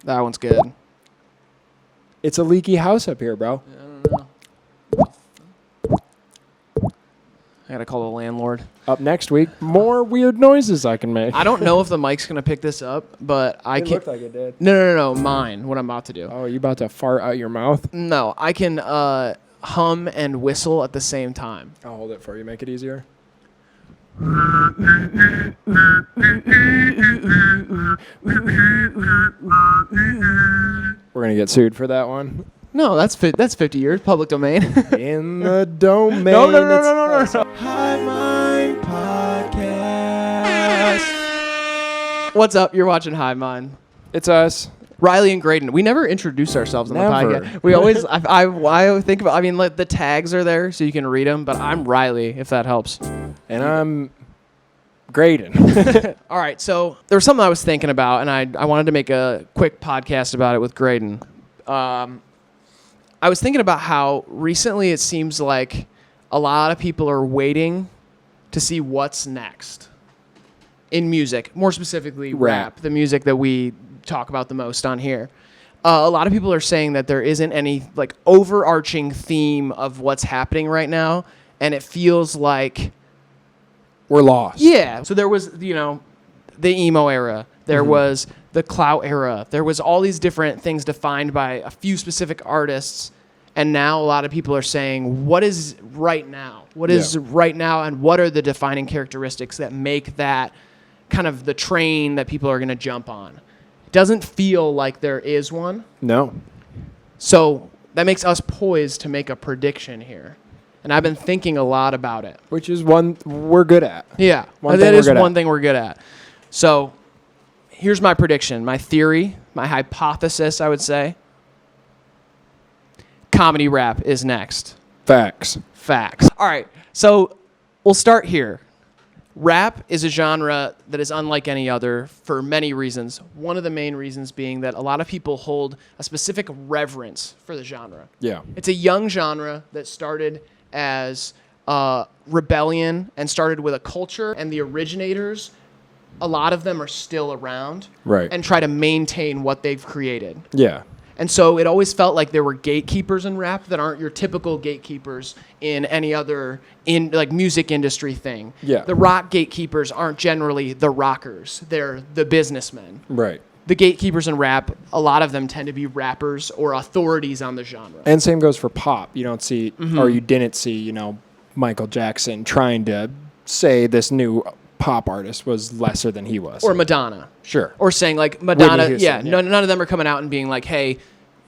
That one's good. It's a leaky house up here, bro. I don't know. I gotta call the landlord. Up next week, more weird noises I can make. I don't know if the mic's gonna pick this up, but I It can. looked like it did. No, mine. What I'm about to do. Oh, are you about to fart out your mouth? No, I can hum and whistle at the same time. I'll hold it for you. Make it easier. We're gonna get sued for that one. No, that's 50 years public domain. In the domain. No. High Mind Podcast. What's up? You're watching High Mind. It's us. Riley and Graydon. We never introduce ourselves on the Never. podcast. We always, I think about, I mean, like the tags are there so you can read them, but I'm Riley, if that helps. And I'm Graydon. All right, so there was something I was thinking about, and I wanted to make a quick podcast about it with Graydon. I was thinking about how recently it seems like a lot of people are waiting to see what's next in music, more specifically rap, the music that we talk about the most on here. A lot of people are saying that there isn't any like overarching theme of what's happening right now, and it feels like We're lost. yeah. So there was, the emo era. There was the clout era. There was all these different things defined by a few specific artists. And now a lot of people are saying, what is right now? What is right now? And what are the defining characteristics that make that kind of the train that people are going to jump on? It doesn't feel like there is one. No. So that makes us poised to make a prediction here. And I've been thinking a lot about it. Which is one we're good at. Yeah, that is one thing we're good at. So here's my prediction, my theory, my hypothesis, I would say. Comedy rap is next. Facts. All right, so we'll start here. Rap is a genre that is unlike any other for many reasons. One of the main reasons being that a lot of people hold a specific reverence for the genre. Yeah. It's a young genre that started as rebellion and started with a culture, and the originators, a lot of them are still around, Right. and try to maintain what they've created. Yeah. And so it always felt like there were gatekeepers in rap that aren't your typical gatekeepers in any other music industry thing. Yeah. The rock gatekeepers aren't generally the rockers. They're the businessmen. Right. The gatekeepers in rap, a lot of them tend to be rappers or authorities on the genre. And same goes for pop. You don't see, or you didn't see, Michael Jackson trying to say this new pop artist was lesser than he was. Or Madonna. Sure. Or saying like Madonna, Houston, none of them are coming out and being like, hey,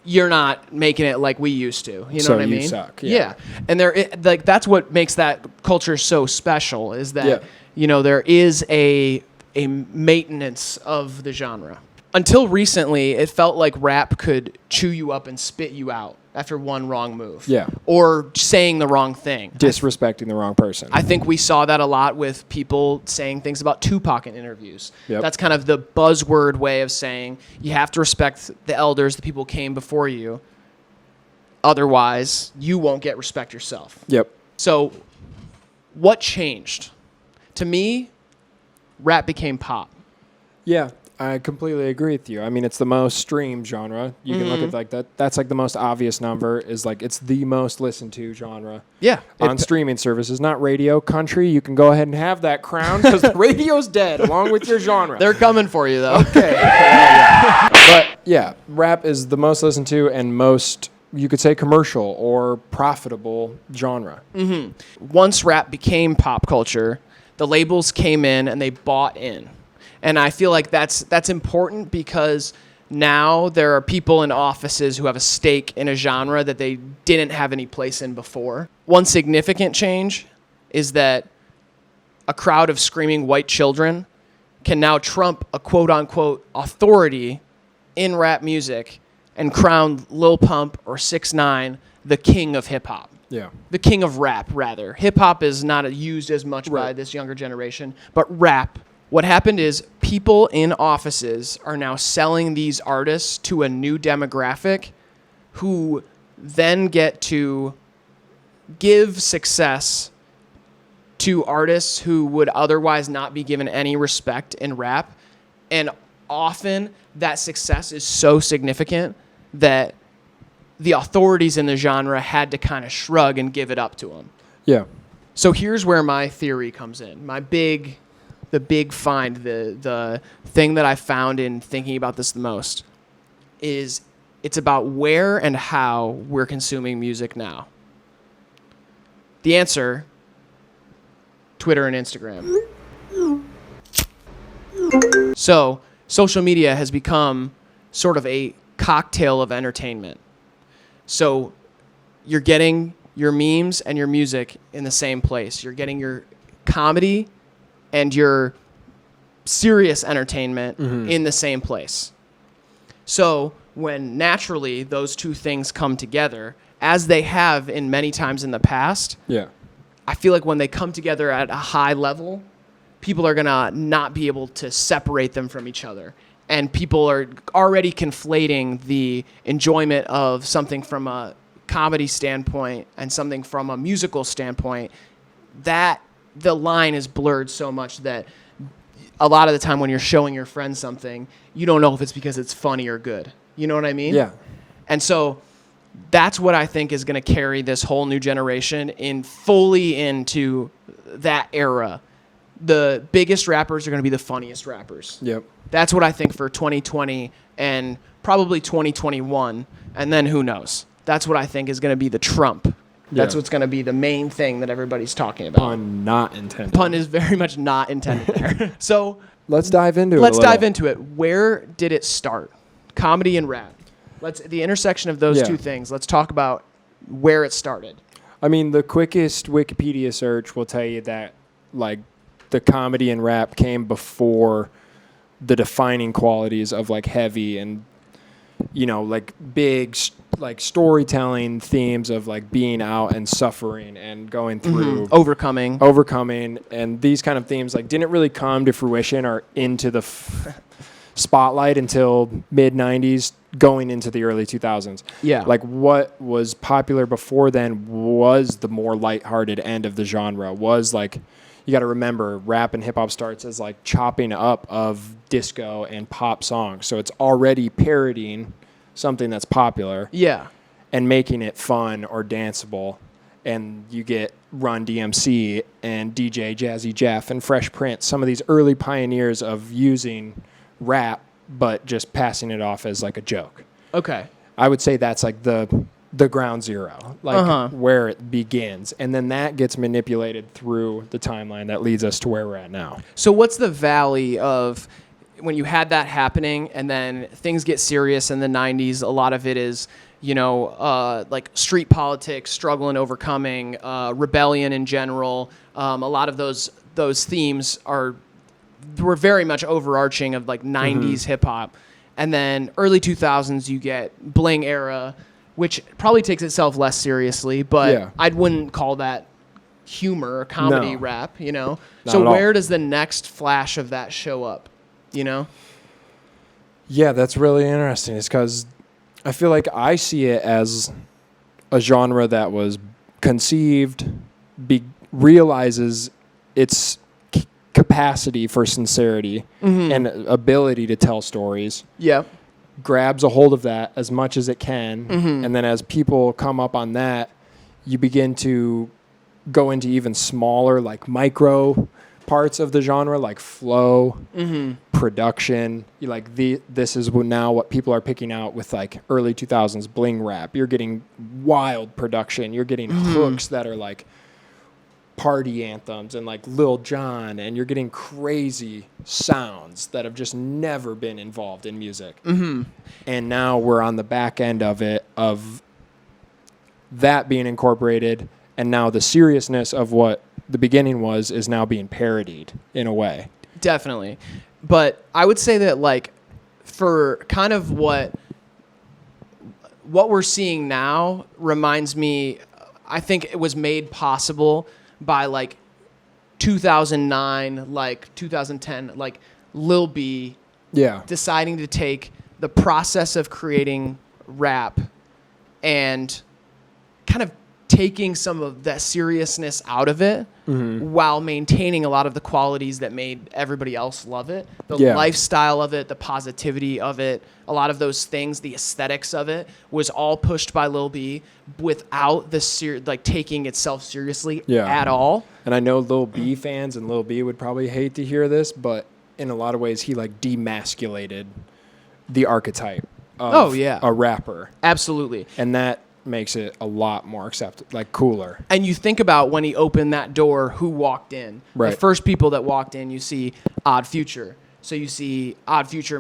you're not making it like we used to. You know So what I you mean? suck, yeah. And that's what makes that culture so special is that, Yeah. there is a maintenance of the genre. Until recently, it felt like rap could chew you up and spit you out after one wrong move. Yeah. Or saying the wrong thing. Disrespecting the wrong person. I think we saw that a lot with people saying things about Tupac in interviews. Yep. That's kind of the buzzword way of saying you have to respect the elders, the people who came before you. Otherwise, you won't get respect yourself. Yep. So what changed? To me, rap became pop. Yeah, I completely agree with you. I mean, it's the most streamed genre. You can look at like that. That's like the most obvious number is like it's the most listened to genre. Yeah. On streaming services, not radio. Country, you can go ahead and have that crown because the radio's dead along with your genre. They're coming for you, though. Okay. Yeah. But yeah, rap is the most listened to and most, you could say, commercial or profitable genre. Once rap became pop culture, the labels came in and they bought in. And I feel like that's important because now there are people in offices who have a stake in a genre that they didn't have any place in before. One significant change is that a crowd of screaming white children can now trump a quote-unquote authority in rap music and crown Lil Pump or 6ix9ine the king of hip-hop. Yeah. The king of rap, rather. Hip-hop is not used as much by this younger generation, but rap. What happened is people in offices are now selling these artists to a new demographic who then get to give success to artists who would otherwise not be given any respect in rap. And often that success is so significant that the authorities in the genre had to kind of shrug and give it up to him. Yeah. So here's where my theory comes in. The big find, the thing that I found in thinking about this the most is it's about where and how we're consuming music now. The answer, Twitter and Instagram. So social media has become sort of a cocktail of entertainment. So you're getting your memes and your music in the same place. You're getting your comedy and your serious entertainment in the same place. So when naturally those two things come together, as they have in many times in the past, Yeah. I feel like when they come together at a high level, people are going to not be able to separate them from each other. And people are already conflating the enjoyment of something from a comedy standpoint and something from a musical standpoint, that the line is blurred so much that a lot of the time when you're showing your friends something, you don't know if it's because it's funny or good. You know what I mean? Yeah. And so that's what I think is going to carry this whole new generation fully into that era. The biggest rappers are going to be the funniest rappers. Yep. That's what I think for 2020 and probably 2021. And then who knows? That's what I think is going to be the Trump. That's Yeah. what's going to be the main thing that everybody's talking about. Pun not intended. Pun is very much not intended there. So Let's dive into it. let's dive into it. Where did it start? Comedy and rap. The intersection of those two things. Let's talk about where it started. I mean, the quickest Wikipedia search will tell you that, like, the comedy and rap came before the defining qualities of, like, heavy and, you know, like, big, like, storytelling themes of, like, being out and suffering and going through Overcoming. And these kind of themes, like, didn't really come to fruition or into the spotlight until mid-90s, going into the early 2000s. Yeah. Like, what was popular before then was the more lighthearted end of the genre. Was, like, you got to remember, rap and hip-hop starts as, like, chopping up of disco and pop songs. So it's already parodying something that's popular. Yeah. And making it fun or danceable. And you get Run DMC and DJ Jazzy Jeff and Fresh Prince, some of these early pioneers of using rap, but just passing it off as, like, a joke. Okay. I would say that's, like, the ground zero, like, where it begins. And then that gets manipulated through the timeline that leads us to where we're at now. So what's the valley of when you had that happening and then things get serious in the 90s? A lot of it is, like street politics, struggle and overcoming, rebellion in general. A lot of those themes were very much overarching of, like, 90s hip hop. And then early 2000s, you get Bling era, which probably takes itself less seriously, but Yeah. I wouldn't call that humor or comedy No. rap, Not So at all. where does the next flash of that show up, Yeah, that's really interesting. It's because I feel like I see it as a genre that was conceived, realizes its capacity for sincerity and ability to tell stories, Yeah. grabs a hold of that as much as it can, and then as people come up on that, you begin to go into even smaller, like, micro parts of the genre, like flow, production. This is now what people are picking out with, like, early 2000s Bling rap. You're getting wild production. You're getting hooks that are, like, party anthems and, like, Lil Jon, and you're getting crazy sounds that have just never been involved in music. And now we're on the back end of it, of that being incorporated, and now the seriousness of what the beginning was is now being parodied in a way. Definitely. But I would say that, like, for kind of what we're seeing now reminds me, I think it was made possible by, like, 2009, like 2010, like Lil B Yeah. deciding to take the process of creating rap and kind of taking some of that seriousness out of it while maintaining a lot of the qualities that made everybody else love it. The Yeah. lifestyle of it, the positivity of it, a lot of those things, the aesthetics of it was all pushed by Lil B without the like taking itself seriously Yeah. at all. And I know Lil B fans and Lil B would probably hate to hear this, but in a lot of ways, he like demasculated the archetype of Oh, yeah. a rapper. Absolutely. And that makes it a lot more like cooler. And you think about when he opened that door, who walked in. Right. The first people that walked in, you see Odd Future. So you see Odd Future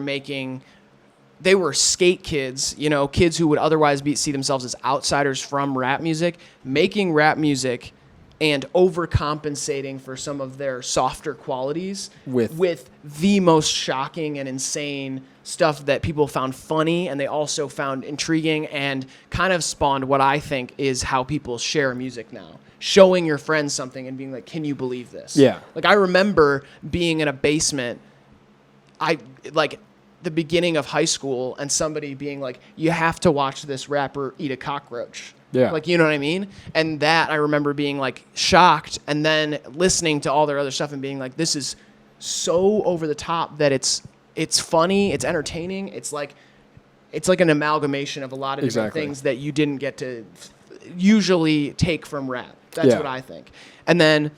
they were skate kids, kids who would otherwise see themselves as outsiders from rap music, making rap music and overcompensating for some of their softer qualities with the most shocking and insane stuff that people found funny, and they also found intriguing, and kind of spawned what I think is how people share music now. Showing your friends something and being like, can you believe this? Yeah. Like, I remember being in a basement, the beginning of high school, and somebody being like, you have to watch this rapper eat a cockroach. Yeah. Like, you know what I mean? And that I remember being like shocked, and then listening to all their other stuff and being like, this is so over the top that it's funny, it's entertaining, it's like an amalgamation of a lot of different Exactly. things that you didn't get to usually take from rap. That's Yeah. what I think. And then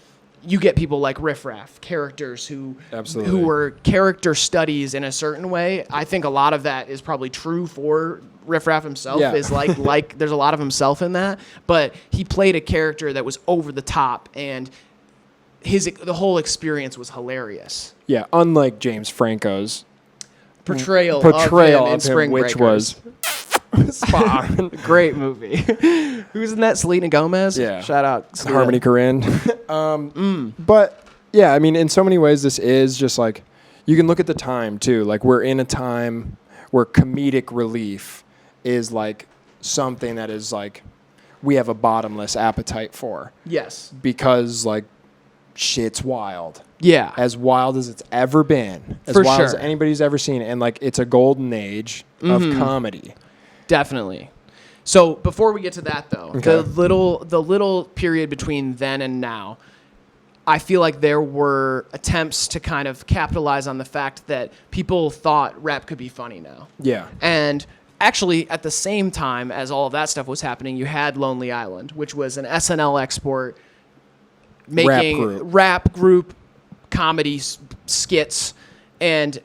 you get people like Riff Raff, characters who Absolutely. were character studies in a certain way. I think a lot of that is probably true for Riff Raff himself. Yeah. Is like there's a lot of himself in that, but he played a character that was over the top, and the whole experience was hilarious. Yeah, unlike James Franco's Portrayal portrayal of him in of him, Spring which Breakers. was spot on. Great movie. Who's in that? Selena Gomez? Yeah. Shout out. Selena. Harmony Korine. But yeah, I mean, in so many ways, this is just like, you can look at the time too. Like, we're in a time where comedic relief is like something that is like, we have a bottomless appetite for, Yes. because like shit's wild. Yeah. As wild as it's ever been, as For wild as sure. anybody's ever seen, and like it's a golden age of comedy. Definitely. So before we get to that, though, Okay. the little period between then and now, I feel like there were attempts to kind of capitalize on the fact that people thought rap could be funny now. Yeah, And actually, at the same time as all of that stuff was happening, you had Lonely Island, which was an SNL export making rap group comedy skits, and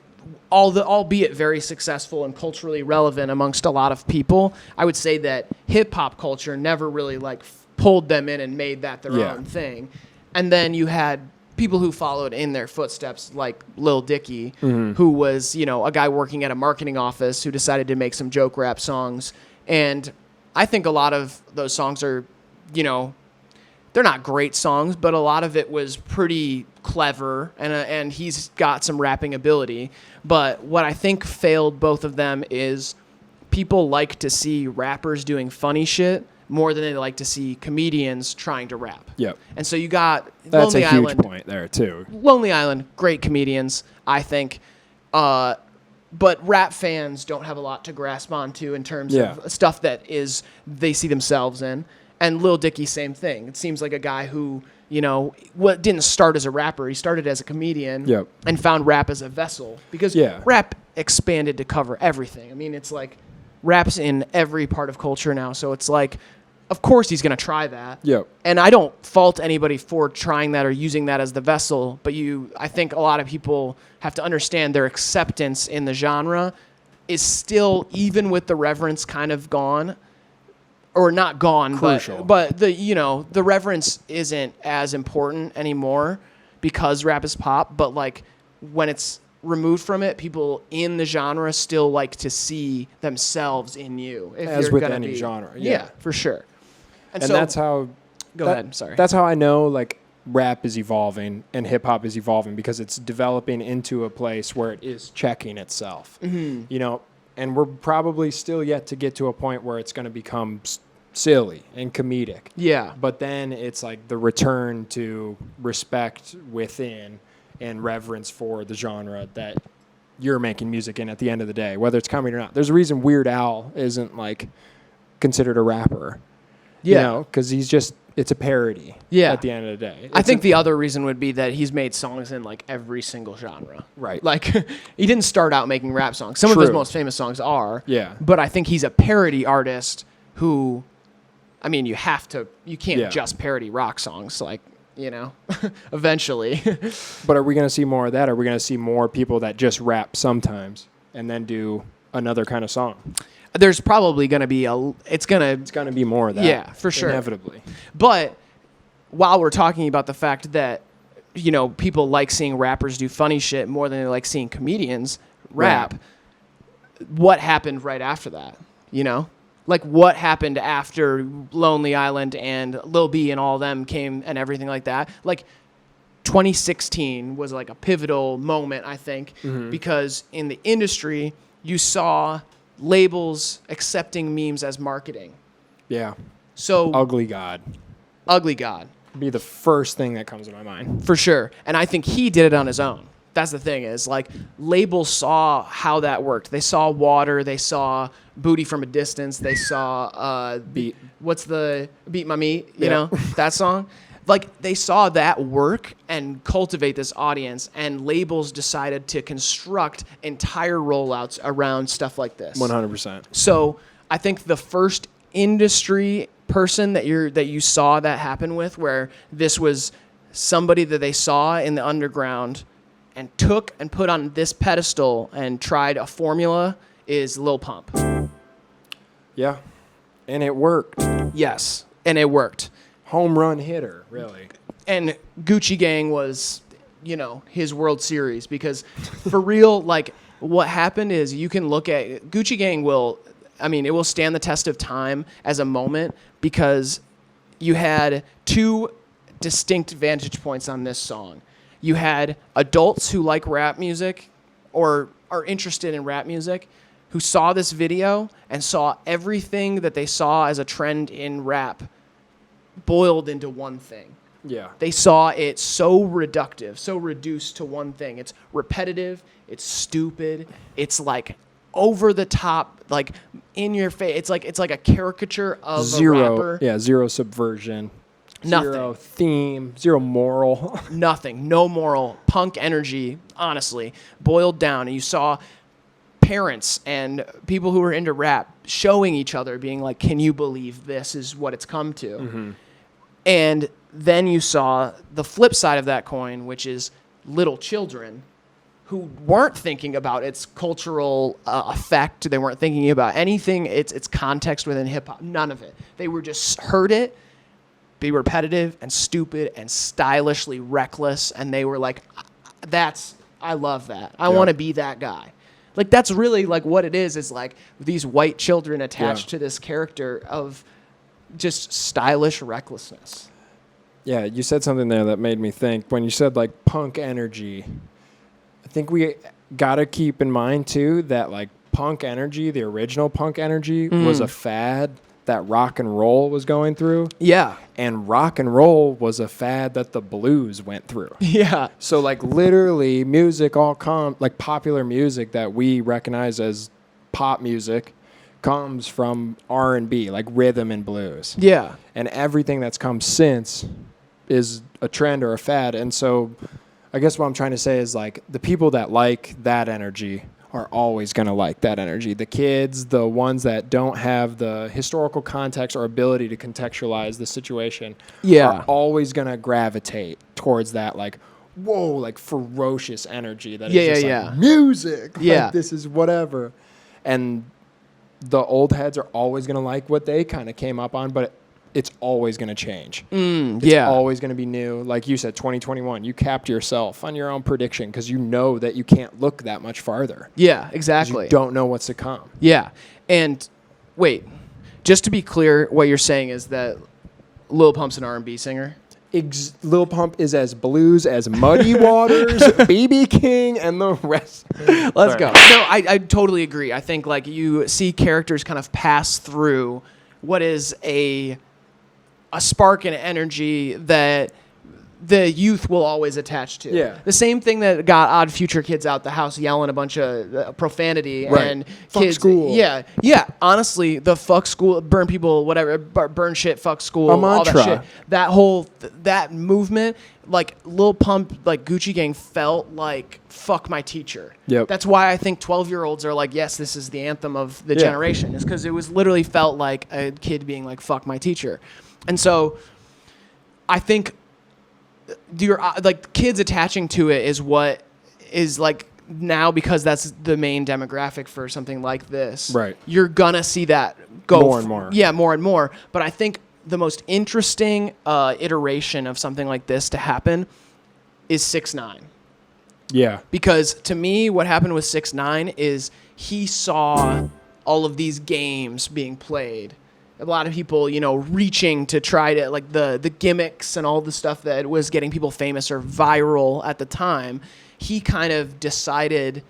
albeit very successful and culturally relevant amongst a lot of people. I would say that hip hop culture never really pulled them in and made that their own thing. And then you had people who followed in their footsteps, like Lil Dicky, who was, a guy working at a marketing office who decided to make some joke rap songs. And I think a lot of those songs are, they're not great songs, but a lot of it was pretty clever, and he's got some rapping ability. But what I think failed both of them is people like to see rappers doing funny shit more than they like to see comedians trying to rap. Yep. And so you got That's Lonely a huge Island. point there too. Lonely Island, great comedians, I think. But rap fans don't have a lot to grasp onto in terms of stuff that they see themselves in. And Lil Dicky, same thing. It seems like a guy who, didn't start as a rapper. He started as a comedian and found rap as a vessel, because rap expanded to cover everything. I mean, it's like rap's in every part of culture now. So it's like, of course he's going to try that. Yep. And I don't fault anybody for trying that or using that as the vessel, but I think a lot of people have to understand their acceptance in the genre is still, even with the reverence kind of gone, or not gone, Crucial. but the reverence isn't as important anymore because rap is pop. But like when it's removed from it, people in the genre still like to see themselves in you. If As you're with gonna any be, genre, yeah, for sure. And so that's how. Go ahead. Sorry. That's how I know like rap is evolving and hip hop is evolving, because it's developing into a place where it is checking itself. Mm-hmm. And we're probably still yet to get to a point where it's going to become silly and comedic. Yeah. But then it's like the return to respect within and reverence for the genre that you're making music in at the end of the day, whether it's comedy or not. There's a reason Weird Al isn't like considered a rapper. Yeah. You know, because it's a parody. Yeah. At the end of the day, I think the other reason would be that he's made songs in like every single genre. Right. Like he didn't start out making rap songs. Some of his True. most famous songs are. Yeah. But I think he's a parody artist who, I mean, you can't Yeah. just parody rock songs. Like, you know, eventually. But are we going to see more of that? Are we going to see more people that just rap sometimes and then do another kind of song? There's probably going to be It's going to be more of that. Yeah, for sure. Inevitably. But while we're talking about the fact that, you know, people like seeing rappers do funny shit more than they like seeing comedians rap, what happened right after that? You know? Like, what happened after Lonely Island and Lil B and all them came and everything like that? Like, 2016 was like a pivotal moment, I think, because in the industry, you saw labels accepting memes as marketing. Yeah. So, Ugly God. Ugly God. Be the first thing that comes to my mind. For sure. And I think he did it on his own. That's the thing is, like, labels saw how that worked. They saw Water. They saw Booty from a Distance. They saw Beat. What's the Beat My Meat? You Yeah. know, that song? Like, they saw that work and cultivate this audience, and labels decided to construct entire rollouts around stuff like this. 100%. So I think the first industry person that you saw that happen with, where this was somebody that they saw in the underground and took and put on this pedestal and tried a formula, is Lil Pump. Yeah. And it worked. Yes, and it worked. Home run hitter, really. And Gucci Gang was, you know, his World Series, because for real, like, what happened is, you can look at Gucci Gang it will stand the test of time as a moment, because you had two distinct vantage points on this song. You had adults who like rap music or are interested in rap music who saw this video and saw everything that they saw as a trend in rap boiled into one thing. Yeah. They saw it so reductive, so reduced to one thing. It's repetitive, it's stupid, it's like over the top, like in your face. It's like a caricature of a rapper. Yeah, zero subversion. Nothing. Zero theme, zero moral. Nothing. No moral. Punk energy, honestly, boiled down. And you saw parents and people who were into rap showing each other, being like, can you believe this is what it's come to? Mm-hmm. And then you saw the flip side of that coin, which is little children who weren't thinking about its cultural effect. They weren't thinking about anything, its context within hip-hop. None of it. They were just heard it be repetitive and stupid and stylishly reckless, and they were like, I love that. I want to be that guy. Like, that's really like what it is like these white children attached to this character of just stylish recklessness. Yeah, you said something there that made me think. When you said like punk energy, I think we got to keep in mind too that like punk energy, the original punk energy, was a fad that rock and roll was going through. Yeah. And rock and roll was a fad that the blues went through. Yeah. So like literally music like popular music that we recognize as pop music comes from R&B, like rhythm and blues. Yeah. And everything that's come since is a trend or a fad. And so I guess what I'm trying to say is like the people that like that energy are always going to like that energy. The kids, the ones that don't have the historical context or ability to contextualize the situation are always going to gravitate towards that like, whoa, like ferocious energy that is just like music. Yeah. Like, this is whatever. And the old heads are always going to like what they kind of came up on, but it's always going to change. It's always going to be new. Like you said, 2021, you capped yourself on your own prediction because you know that you can't look that much farther. Yeah, exactly. You don't know what's to come. Yeah. And wait, just to be clear, what you're saying is that Lil Pump's an R&B singer? Lil Pump is as blues as Muddy Waters, BB King, and the rest. Let's go. No, I totally agree. I think like you see characters kind of pass through what is a spark and energy that the youth will always attach to. Yeah. The same thing that got Odd Future kids out the house yelling a bunch of profanity Right. and Fuck kids. school. Yeah. Yeah. Honestly, the fuck school, burn people, whatever, burn shit, fuck school, A all that mantra. shit. That whole, that movement, like Lil Pump, like Gucci Gang felt like fuck my teacher. Yep. That's why I think 12-year-olds are like, yes, this is the anthem of the Yeah. generation. Is because it was literally felt like a kid being like, fuck my teacher. And so I think your like kids attaching to it is what is like now, because that's the main demographic for something like this. Right. You're gonna see that go More and more. Yeah, more and more. But I think the most interesting iteration of something like this to happen is 6ix9ine. Yeah. Because to me, what happened with 6ix9ine is he saw all of these games being played. A lot of people, you know, reaching to try to, like, the gimmicks and all the stuff that was getting people famous or viral at the time. He kind of decided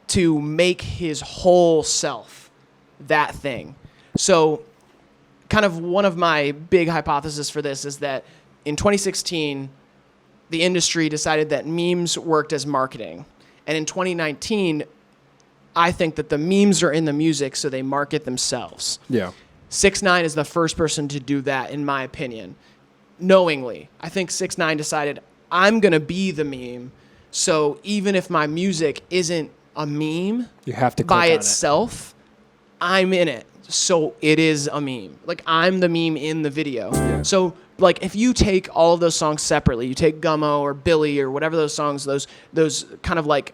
to make his whole self that thing. So kind of one of my big hypotheses for this is that in 2016, the industry decided that memes worked as marketing. And in 2019, I think that the memes are in the music, so they market themselves. Yeah. 6ix9ine is the first person to do that, in my opinion, knowingly. I think 6ix9ine decided, I'm going to be the meme, so even if my music isn't a meme You have to click by on itself, I'm in it. So it is a meme. Like, I'm the meme in the video. Yeah. So, like, if you take all of those songs separately, you take Gummo or Billy or whatever those songs, those kind of like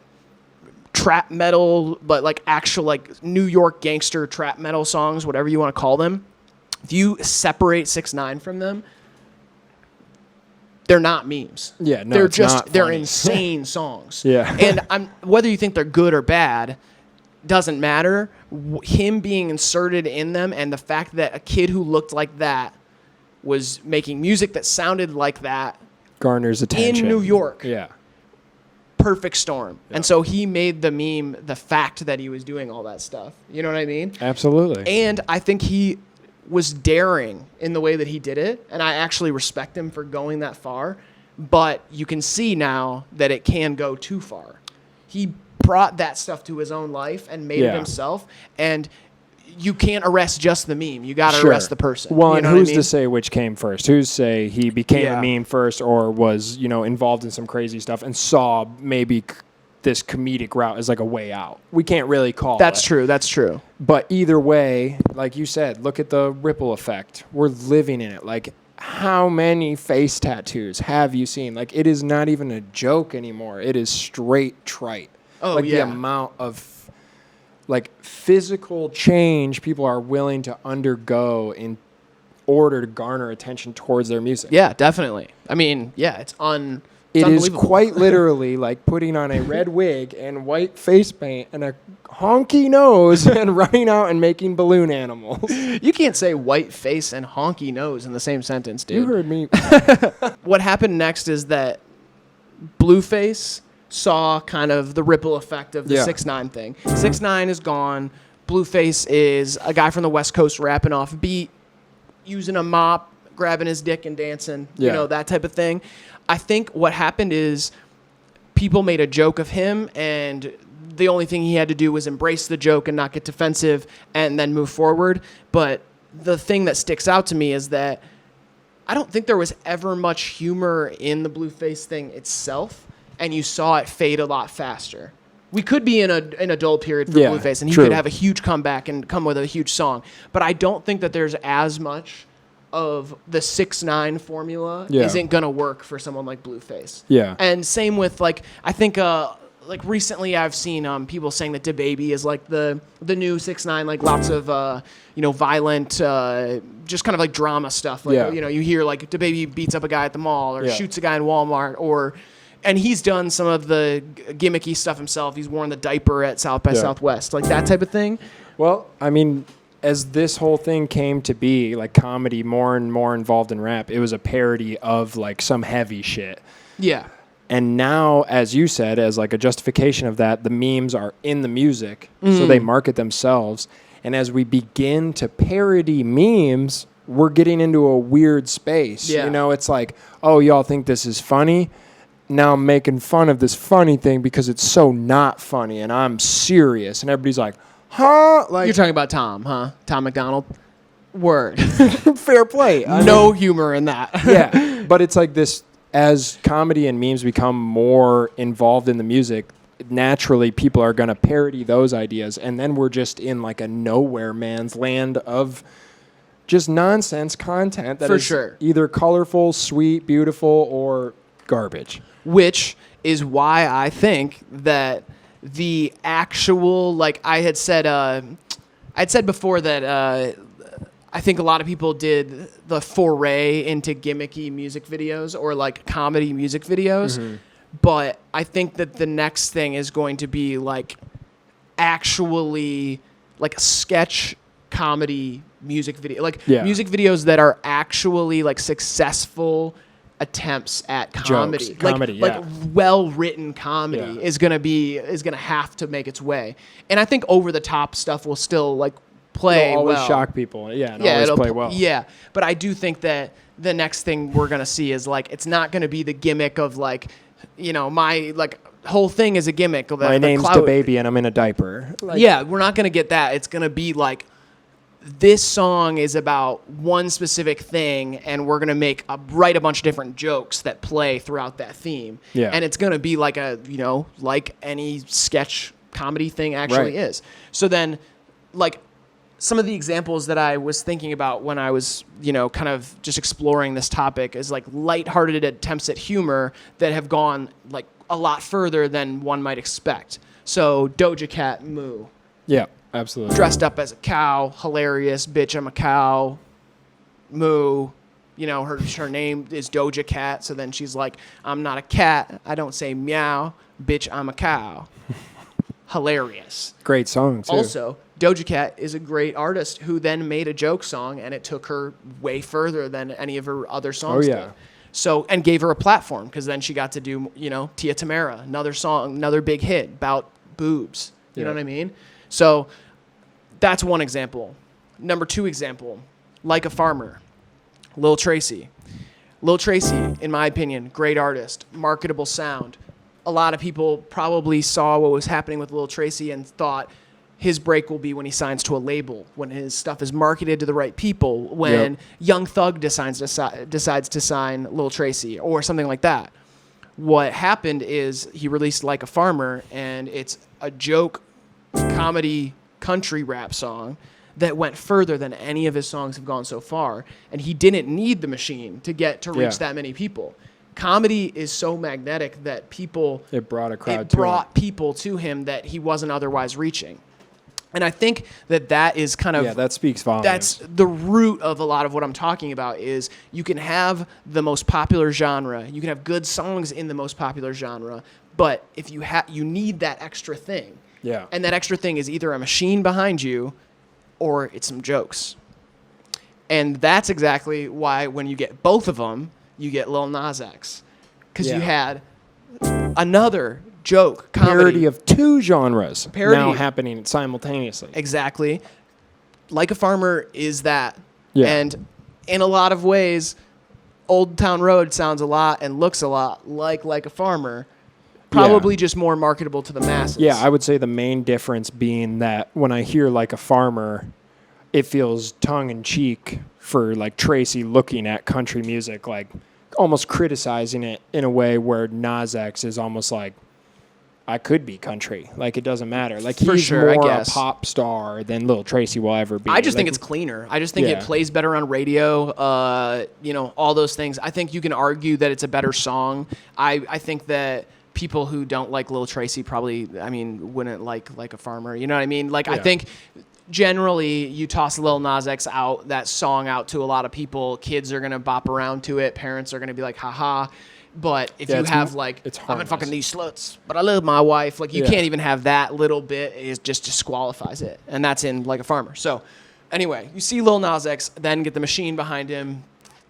trap metal, but like actual like New York gangster trap metal songs, whatever you want to call them. If you separate 6ix9ine from them, they're not memes. Yeah, no, they're it's just not they're funny. insane songs. Yeah. And whether you think they're good or bad doesn't matter. Him being inserted in them and the fact that a kid who looked like that was making music that sounded like that Garner's attention. in New York. Yeah. Perfect storm. And so he made the meme the fact that he was doing all that stuff. You know what I mean? Absolutely. And I think he was daring in the way that he did it. And I actually respect him for going that far. But you can see now that it can go too far. He brought that stuff to his own life and made it Yeah. himself. And you can't arrest just the meme. You got to Sure. arrest the person. Well, you and know what I who's mean? to say which came first? Who's to say he became Yeah. a meme first or was, you know, involved in some crazy stuff and saw maybe this comedic route as like a way out? We can't really call That's it. true. That's true. But either way, like you said, look at the ripple effect. We're living in it. Like, how many face tattoos have you seen? Like, it is not even a joke anymore. It is straight trite. Oh, like, the yeah. amount of like physical change people are willing to undergo in order to garner attention towards their music. Yeah, definitely. I mean, yeah, it's It is unbelievable. quite literally like putting on a red wig and white face paint and a honky nose and running out and making balloon animals. You can't say white face and honky nose in the same sentence, dude. You heard me. What happened next is that Blueface saw kind of the ripple effect of the Yeah. 6ix9ine thing. 6ix9ine is gone. Blueface is a guy from the West Coast rapping off beat, using a mop, grabbing his dick and dancing, you Yeah. know, that type of thing. I think what happened is people made a joke of him, and the only thing he had to do was embrace the joke and not get defensive and then move forward. But the thing that sticks out to me is that I don't think there was ever much humor in the Blueface thing itself, and you saw it fade a lot faster. We could be in a dull period for Yeah, Blueface, and he true. could have a huge comeback and come with a huge song. But I don't think that there's as much of the 6ix9ine formula Yeah. isn't gonna work for someone like Blueface. Yeah. And same with like I think like recently I've seen people saying that DaBaby is like the new 6ix9ine, like lots of you know, violent just kind of like drama stuff. Like Yeah. you know, you hear like DaBaby beats up a guy at the mall or Yeah. shoots a guy in Walmart, or and he's done some of the gimmicky stuff himself. He's worn the diaper at South by Yeah. Southwest, like that type of thing. Well, I mean, as this whole thing came to be, like comedy more and more involved in rap, it was a parody of like some heavy shit. Yeah. And now, as you said, as like a justification of that, the memes are in the music, so they market themselves. And as we begin to parody memes, we're getting into a weird space. Yeah. You know, it's like, oh, y'all think this is funny? Now I'm making fun of this funny thing because it's so not funny, and I'm serious. And everybody's like, huh? Like, You're talking about Tom, huh? Tom McDonald? Word. fair play. I No mean, humor in that. yeah. But it's like this, as comedy and memes become more involved in the music, naturally people are going to parody those ideas. And then we're just in like a nowhere man's land of just nonsense content that For is sure. either colorful, sweet, beautiful, or garbage. Which is why I think that the actual, like I'd said before that I think a lot of people did the foray into gimmicky music videos or like comedy music videos. Mm-hmm. But I think that the next thing is going to be like actually like a sketch comedy music video, like Yeah. music videos that are actually like successful attempts at comedy. Jokes. Comedy, like yeah. well-written comedy Yeah. is gonna have to make its way. And I think over the top stuff will still like play It'll always well. shock people. Yeah, and Yeah, always it'll play well. Yeah, but I do think that the next thing we're gonna see is like it's not gonna be the gimmick of like, you know, my like whole thing is a gimmick. Of My name's clout. DaBaby and I'm in a diaper. Like, Yeah, we're not gonna get that. It's gonna be like this song is about one specific thing, and we're gonna write a bunch of different jokes that play throughout that theme. Yeah. And it's gonna be like like any sketch comedy thing actually Right. is. So then, like some of the examples that I was thinking about when I was, kind of just exploring this topic is like lighthearted attempts at humor that have gone like a lot further than one might expect. So Doja Cat, Moo. Yeah, absolutely. Dressed up as a cow, hilarious, bitch, I'm a cow. Moo, her name is Doja Cat, so then she's like, I'm not a cat, I don't say meow, bitch, I'm a cow. Hilarious. Great song, too. Also, Doja Cat is a great artist who then made a joke song, and it took her way further than any of her other songs yeah. did. So, and gave her a platform, because then she got to do, Tia Tamara, another song, another big hit about boobs. You know Yeah. what I mean? So that's one example. Number 2 example, Like a Farmer, Lil Tracy. Lil Tracy, in my opinion, great artist, marketable sound. A lot of people probably saw what was happening with Lil Tracy and thought his break will be when he signs to a label, when his stuff is marketed to the right people, when Yep. Young Thug decides to sign Lil Tracy or something like that. What happened is he released Like a Farmer, and it's a joke comedy country rap song that went further than any of his songs have gone so far, and he didn't need the machine to reach Yeah. that many people. Comedy is so magnetic that It brought a crowd it to brought him. people to him that he wasn't otherwise reaching. And I think that is kind of Yeah, that speaks volumes. that's the root of a lot of what I'm talking about is you can have the most popular genre, you can have good songs in the most popular genre, but if you need that extra thing. Yeah. And that extra thing is either a machine behind you or it's some jokes. And that's exactly why when you get both of them, you get Lil Nas X. Because you Yeah. had another joke comedy. Parody of 2 genres Parody. now happening simultaneously. Exactly. Like a Farmer is that. Yeah. And in a lot of ways, Old Town Road sounds a lot and looks a lot like a Farmer. Probably just more marketable to the masses. Yeah, I would say the main difference being that when I hear Like a Farmer, it feels tongue-in-cheek for like Tracy looking at country music, like almost criticizing it in a way where Nas X is almost like, I could be country. Like, it doesn't matter. Like, For he's sure, I more a guess. pop star than Lil Tracy will ever be. I just think Like, it's cleaner. I just think it Yeah. plays better on radio. All those things. I think you can argue that it's a better song. I think that people who don't like Lil Tracy probably, wouldn't like a Farmer. You know what I mean? Like, I Yeah. think generally you toss Lil Nas X out, that song out to a lot of people. Kids are gonna bop around to it. Parents are gonna be like, haha. But if Yeah, you it's have m- like, it's I've been harmless. fucking these sluts, but I love my wife. Like, you Yeah. can't even have that little bit. It just disqualifies it, and that's in Like a Farmer. So, anyway, you see Lil Nas X, then get the machine behind him.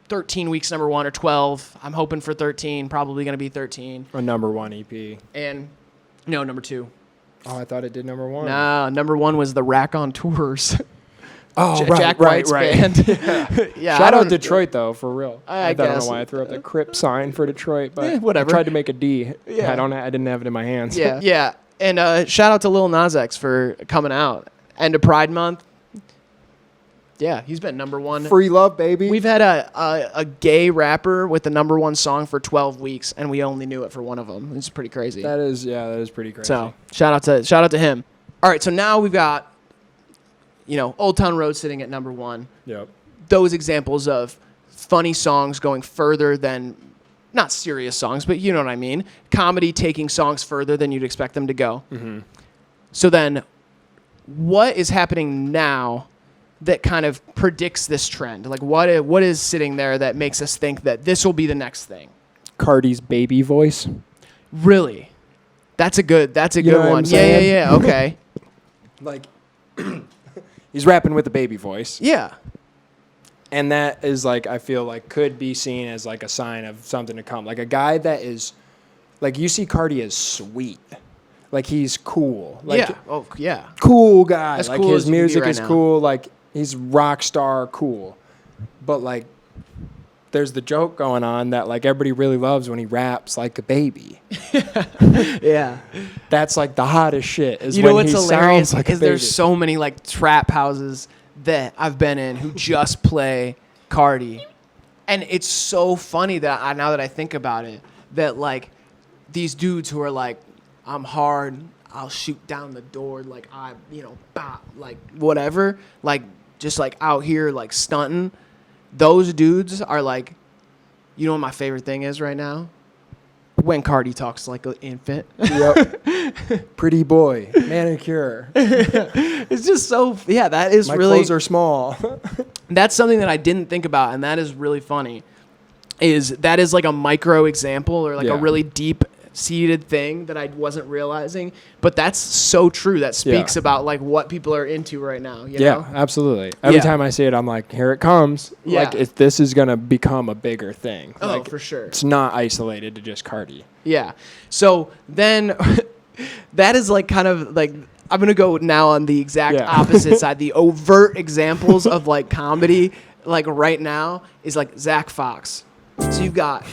13 weeks, number 1 or 12. I'm hoping for 13. Probably gonna be 13. a number 1 EP. And no, number 2. Oh, I thought it did number 1. Nah, number 1 was the Rack on Tours. Oh, Jack White's band. Yeah, I Shout out don't- Detroit though, for real. I don't guess. know why I threw up the Crip sign for Detroit, but whatever. I tried to make a D. Yeah. I didn't have it in my hands. Yeah, yeah. And shout out to Lil Nas X for coming out. End of Pride Month. Yeah, he's been number one. Free love, baby. We've had a gay rapper with the number one song for 12 weeks, and we only knew it for one of them. It's pretty crazy. that is pretty crazy. So shout out to him. All right, so now we've got, Old Town Road sitting at number one. Yep. Those examples of funny songs going further than, not serious songs, but you know what I mean. Comedy taking songs further than you'd expect them to go. Mm-hmm. So then, what is happening now that kind of predicts this trend? Like, what is sitting there that makes us think that this will be the next thing? Cardi's baby voice. Really? That's a good know what one. I'm Yeah, saying? okay. Like, he's rapping with a baby voice. Yeah. And that is like, I feel like could be seen as like a sign of something to come. Like a guy that is, like you see Cardi as sweet. Like he's cool. Like yeah. Oh, yeah. cool guy. As like cool his as you can be music right is now. cool. Like he's rock star cool. But like there's the joke going on that like everybody really loves when he raps like a baby. Yeah. That's like the hottest shit is You when know what's he hilarious? sounds like a Is baby. there's so many like trap houses that I've been in who just play Cardi. And it's so funny that now that I think about it, that like these dudes who are like, I'm hard, I'll shoot down the door, like bop, like whatever, like just like out here like stunting. Those dudes are like, you know what my favorite thing is right now? When Cardi talks like an infant. Yep. Pretty boy, manicure. It's just so, yeah, that is My really, clothes are small. that's something that I didn't think about, and that is really funny. That is like a micro example or like Yeah. a really deep seated thing that I wasn't realizing, but that's so true. That speaks Yeah. about like what people are into right now. You Yeah, know? absolutely. Every Yeah. time I see it, I'm like, here it comes. Yeah. Like this is gonna become a bigger thing. Oh, Like, for sure. It's not isolated to just Cardi. Yeah. So then that is like kind of like, I'm going to go now on the exact Yeah. opposite side. The overt examples of like comedy, like right now, is like Zach Fox. So you've got,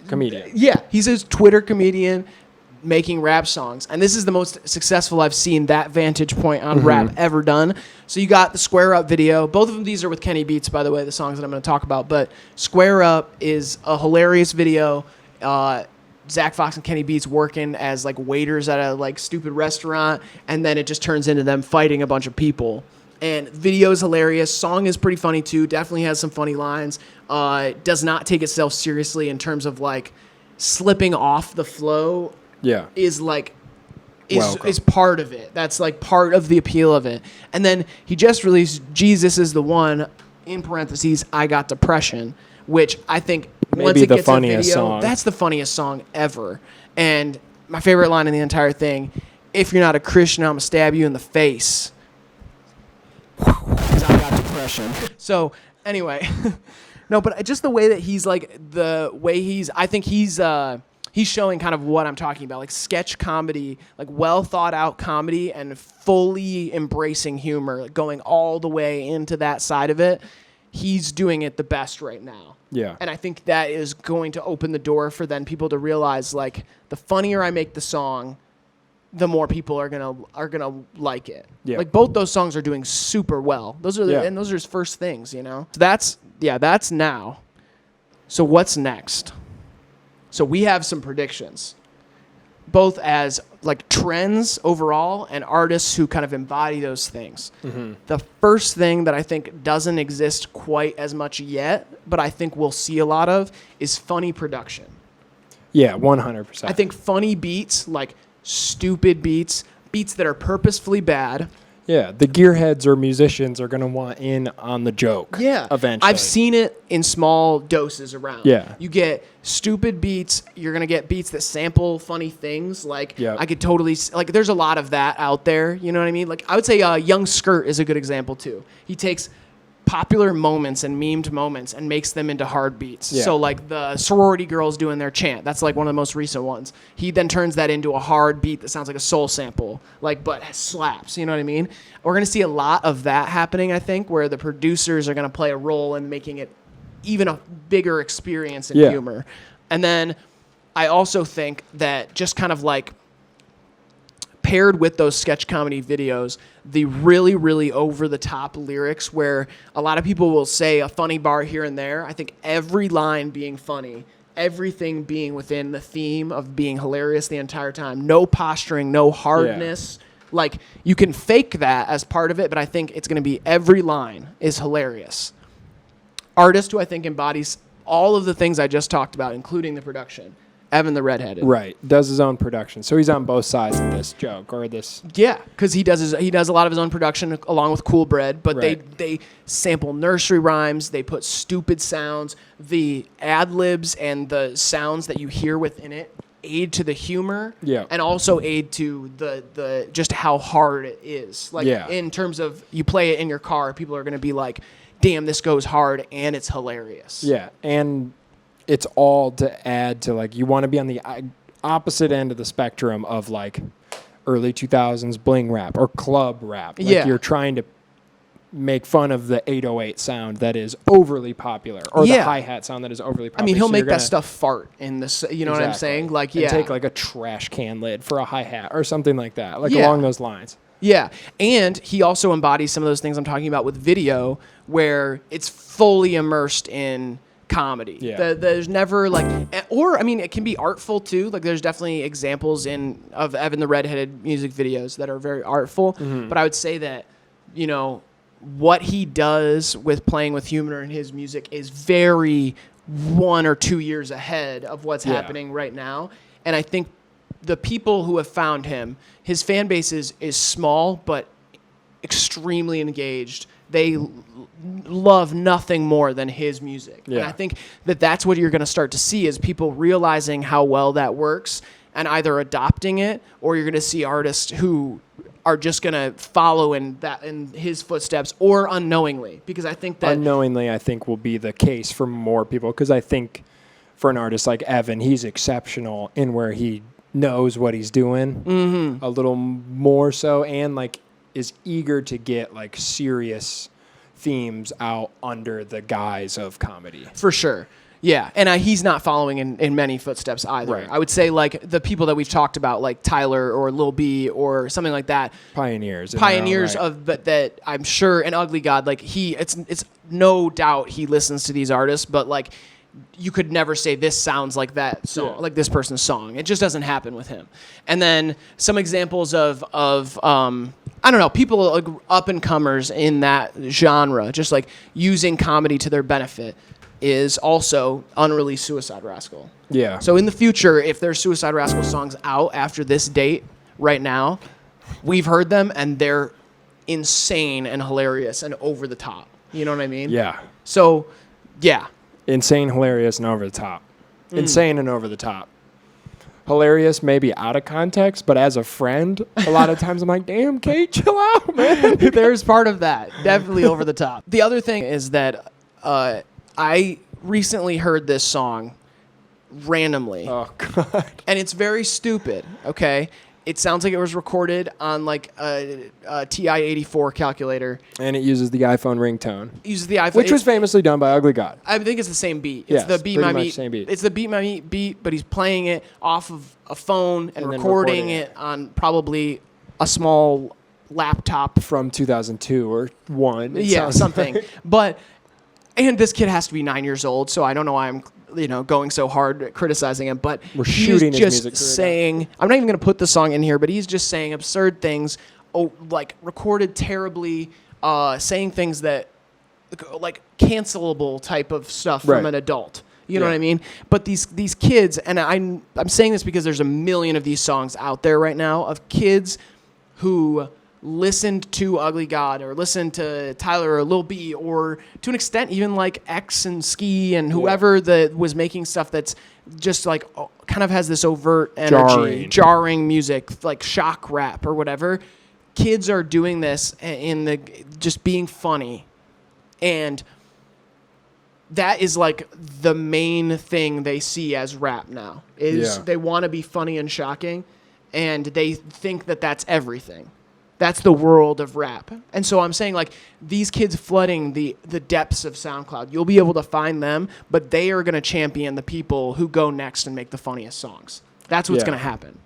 Comedian. yeah, he's a Twitter comedian making rap songs. And this is the most successful I've seen that vantage point on rap ever done. So you got the Square Up video. Both of these are with Kenny Beats, by the way, the songs that I'm going to talk about. But Square Up is a hilarious video. Zach Fox and Kenny Beats working as like waiters at a like stupid restaurant, and then it just turns into them fighting a bunch of people. And video is hilarious. Song is pretty funny too. Definitely has some funny lines. Does not take itself seriously in terms of like slipping off the flow. Yeah. Is like Welcome. is part of it. That's like part of the appeal of it. And then he just released Jesus Is the One, in parentheses, I Got Depression, which I think once Maybe it the gets funniest a video, song. that's the funniest song ever. And my favorite line in the entire thing, if you're not a Christian, I'm gonna stab you in the face. 'Cause I got depression. So anyway, no, but just the way that he's like, I think he's showing kind of what I'm talking about, like sketch comedy, like well thought out comedy, and fully embracing humor, like going all the way into that side of it. He's doing it the best right now. Yeah. And I think that is going to open the door for then people to realize, like, the funnier I make the song, the more people are gonna like it. Yeah. Like both those songs are doing super well. Those are and those are his first things, you know. So that's now. So what's next? So we have some predictions, both as like trends overall and artists who kind of embody those things. Mm-hmm. The first thing that I think doesn't exist quite as much yet, but I think we'll see a lot of, is funny production. Yeah, 100%. I think funny beats, like stupid beats that are purposefully bad. Yeah, the gearheads or musicians are going to want in on the joke. Yeah. Eventually. I've seen it in small doses around. Yeah. You get stupid beats. You're going to get beats that sample funny things. Like, Yep. I could totally, like, there's a lot of that out there. You know what I mean? Like, I would say Young Skirt is a good example, too. He takes popular moments and memed moments and makes them into hard beats. Yeah. So like the sorority girls doing their chant, that's like one of the most recent ones. He then turns that into a hard beat that sounds like a soul sample, like but slaps. You know what I mean? We're gonna see a lot of that happening, I think, where the producers are gonna play a role in making it even a bigger experience in Yeah. humor. And then I also think that just kind of like paired with those sketch comedy videos, the really, really over-the-top lyrics where a lot of people will say a funny bar here and there. I think every line being funny, everything being within the theme of being hilarious the entire time. No posturing, no hardness. Like, you can fake that as part of it, but I think it's going to be every line is hilarious. Artist who I think embodies all of the things I just talked about, including the production. Evan the Redheaded. Right. Does his own production. So he's on both sides of this joke or this. Yeah, because he does a lot of his own production along with Cool Bread, but Right. they sample nursery rhymes, they put stupid sounds, the ad libs and the sounds that you hear within it aid to the humor, Yeah. and also aid to the just how hard it is. Like Yeah. in terms of you play it in your car, people are gonna be like, "Damn, this goes hard," and it's hilarious. Yeah. And it's all to add to like, you want to be on the opposite end of the spectrum of like early 2000s bling rap or club rap. Like Yeah. you're trying to make fun of the 808 sound that is overly popular or the Yeah. hi-hat sound that is overly popular. I mean, he'll So make you're that gonna- stuff fart in this. You know what I'm Exactly. saying? Like, And yeah, take like a trash can lid for a hi-hat or something like that. Like Yeah. along those lines. Yeah, and he also embodies some of those things I'm talking about with video, where it's fully immersed in comedy. Yeah. There's never like, or I mean, it can be artful too. Like, there's definitely examples of Evan the Redheaded music videos that are very artful. Mm-hmm. But I would say that, you know, what he does with playing with humor in his music is very 1 or 2 years ahead of what's Yeah. happening right now. And I think the people who have found him, his fan base is small but extremely engaged. They love nothing more than his music. And Yeah. I think that that's what you're going to start to see is people realizing how well that works and either adopting it, or you're going to see artists who are just going to follow in his footsteps, or unknowingly, because I think that Unknowingly, I think will be the case for more people because I think for an artist like Evan, he's exceptional in where he knows what he's doing a little more so, and like is eager to get like serious themes out under the guise of comedy. For sure. Yeah, and he's not following in many footsteps either. Right. I would say like the people that we've talked about, like Tyler or Lil B or something like that, Pioneers in their own pioneers right. of, but that I'm sure, and Ugly God, like it's no doubt he listens to these artists, but like you could never say this sounds like that song, Yeah. like this person's song. It just doesn't happen with him. And then some examples of I don't know, people like up and comers in that genre, just like using comedy to their benefit, is also unreleased Suicide Rascal. Yeah. So in the future, if there's Suicide Rascal songs out after this date right now, we've heard them and they're insane and hilarious and over the top. You know what I mean? Yeah. So, yeah. Insane, hilarious, and over the top. Mm. Insane and over the top. Hilarious, maybe out of context, but as a friend, a lot of times I'm like, damn, Kate, chill out, man. There's part of that. Definitely over the top. The other thing is that I recently heard this song randomly. Oh, God. And it's very stupid, okay? It sounds like it was recorded on like a TI-84 calculator. And it uses the iPhone ringtone, It uses the iPhone. which was famously done by Ugly God. I think it's the same beat. It's Yes, the Beat pretty My much Meat. same beat. It's the Beat My Meat beat, but he's playing it off of a phone and And then recording recording it on probably a small laptop. From 2002 or 1. it Yeah, sounds something. like. But and this kid has to be 9 years old, so I don't know why I'm going so hard at criticizing him. But We're he shooting is his just music career down. saying, I'm not even going to put the song in here, but he's just saying absurd things, like recorded terribly, saying things that like cancelable type of stuff from Right. an adult. You know Yeah. what I mean? But these kids, and I'm saying this because there's a million of these songs out there right now of kids who listened to Ugly God or listened to Tyler or Lil B, or to an extent even like X and Ski and whoever that was making stuff that's just like kind of has this overt energy, jarring music, like shock rap or whatever. Kids are doing this in the just being funny And that is like the main thing they see as rap now is they want to be funny and shocking, and they think that that's everything. That's the world of rap. And so I'm saying, like, these kids flooding the depths of SoundCloud, you'll be able to find them, but they are going to champion the people who go next and make the funniest songs. That's what's going to happen.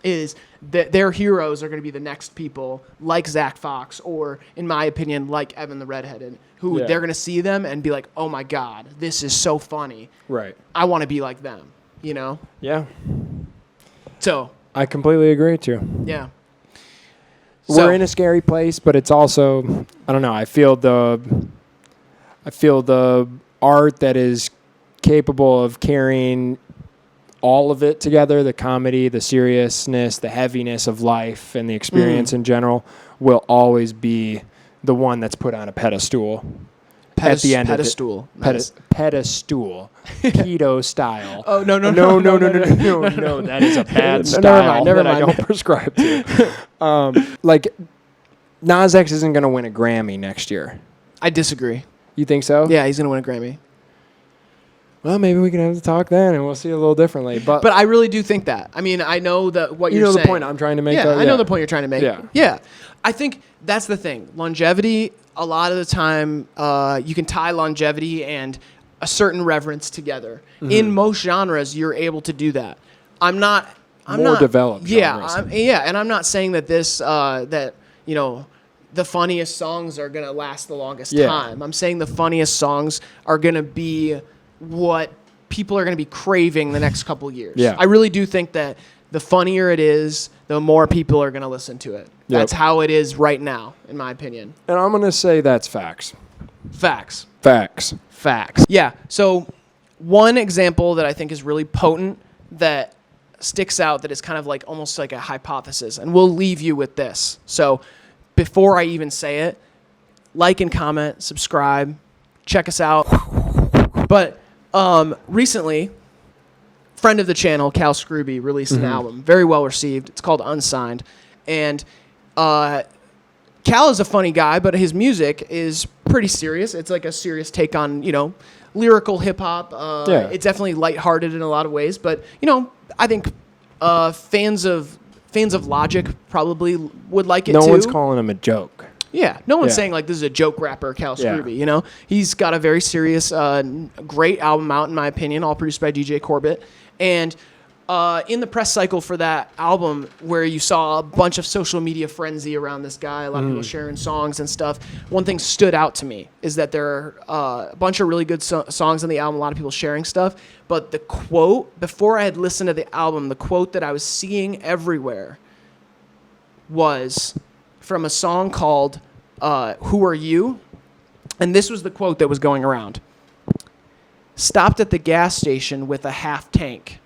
Is that their heroes are going to be the next people like Zach Fox, or, in my opinion, like Evan the Redheaded, who they're going to see them and be like, oh my God, this is so funny. Right. I want to be like them, you know? Yeah. So. I completely agree too. Yeah. We're in a scary place, but it's also, I don't know, I feel the art that is capable of carrying all of it together, the comedy, the seriousness, the heaviness of life, and the experience in general, will always be the one that's put on a pedestal. At the end pedestal. Of the, nice. Pedestal. Keto style. Oh, no. No, that is a bad style never mind. I don't prescribe to. Like, Nas X isn't going to win a Grammy next year. I disagree. You think so? Yeah, he's going to win a Grammy. Well, maybe we can have to talk then, and we'll see it a little differently. But I really do think that. I mean, I know that what you're saying. You know the point I'm trying to make? Yeah, I know the point you're trying to make. Yeah. I think that's the thing. Longevity, a lot of the time, you can tie longevity and a certain reverence together. Mm-hmm. In most genres, you're able to do that. I'm not developed. Yeah, and I'm not saying that this that the funniest songs are gonna last the longest time. I'm saying the funniest songs are gonna be what people are gonna be craving the next couple years. Yeah. I really do think that the funnier it is, the more people are gonna listen to it. That's how it is right now, in my opinion. And I'm gonna say that's facts. Facts. Yeah. So one example that I think is really potent that sticks out, that is kind of like almost like a hypothesis, and we'll leave you with this. So before I even say it, like and comment, subscribe, check us out. But recently, friend of the channel, Cal Scrooby, released an album, very well received. It's called Unsigned. And Cal is a funny guy, but his music is pretty serious. It's like a serious take on, lyrical hip-hop. It's definitely lighthearted in a lot of ways. But, I think fans of Logic probably would like it too. No one's calling him a joke. Yeah, no one's saying like this is a joke rapper, Cal Scrooby. He's got a very serious, great album out, in my opinion, all produced by DJ Corbett. And in the press cycle for that album, where you saw a bunch of social media frenzy around this guy, a lot of people sharing songs and stuff, one thing stood out to me is that there are a bunch of really good songs on the album, a lot of people sharing stuff. But the quote, before I had listened to the album, the quote that I was seeing everywhere was from a song called Who Are You? And this was the quote that was going around. Stopped at the gas station with a half tank.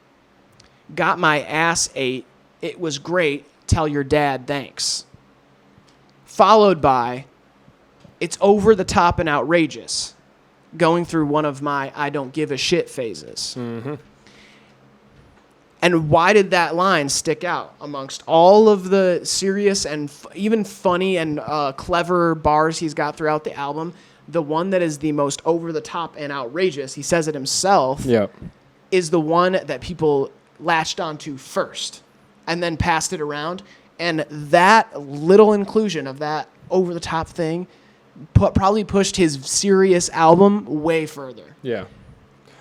Got my ass ate. It was great. Tell your dad thanks. Followed by, it's over the top and outrageous. Going through one of my I don't give a shit phases. Mm-hmm. And why did that line stick out amongst all of the serious and even funny and clever bars he's got throughout the album? The one that is the most over the top and outrageous, he says it himself, is the one that people latched onto first and then passed it around. And that little inclusion of that over the top thing probably pushed his serious album way further. Yeah.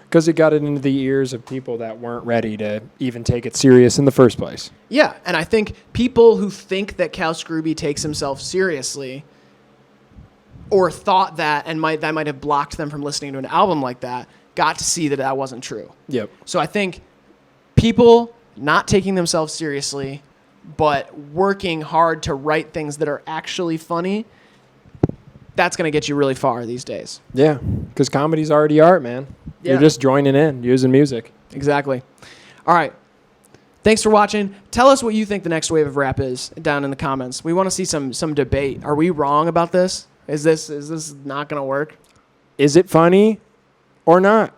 Because it got it into the ears of people that weren't ready to even take it serious in the first place. Yeah, and I think people who think that Cal Scrooby takes himself seriously, or thought that, and that might have blocked them from listening to an album like that, got to see that that wasn't true. Yep. So I think people not taking themselves seriously, but working hard to write things that are actually funny, that's going to get you really far these days. Yeah, because comedy's already art, man. Yeah. You're just joining in, using music. Exactly. All right. Thanks for watching. Tell us what you think the next wave of rap is down in the comments. We want to see some debate. Are we wrong about this? Is this not going to work? Is it funny or not?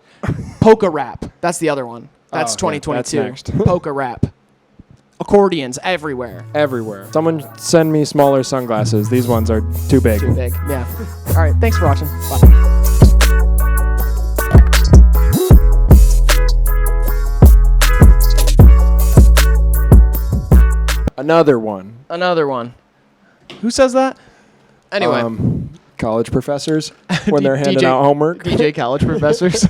Polka rap. That's the other one. That's 2022. That's next. Polka rap. Accordions everywhere. Everywhere. Someone send me smaller sunglasses. These ones are too big. Too big, yeah. All right. Thanks for watching. Bye. Another one. Another one. Who says that? Anyway. College professors when they're handing DJ out homework. DJ college professors.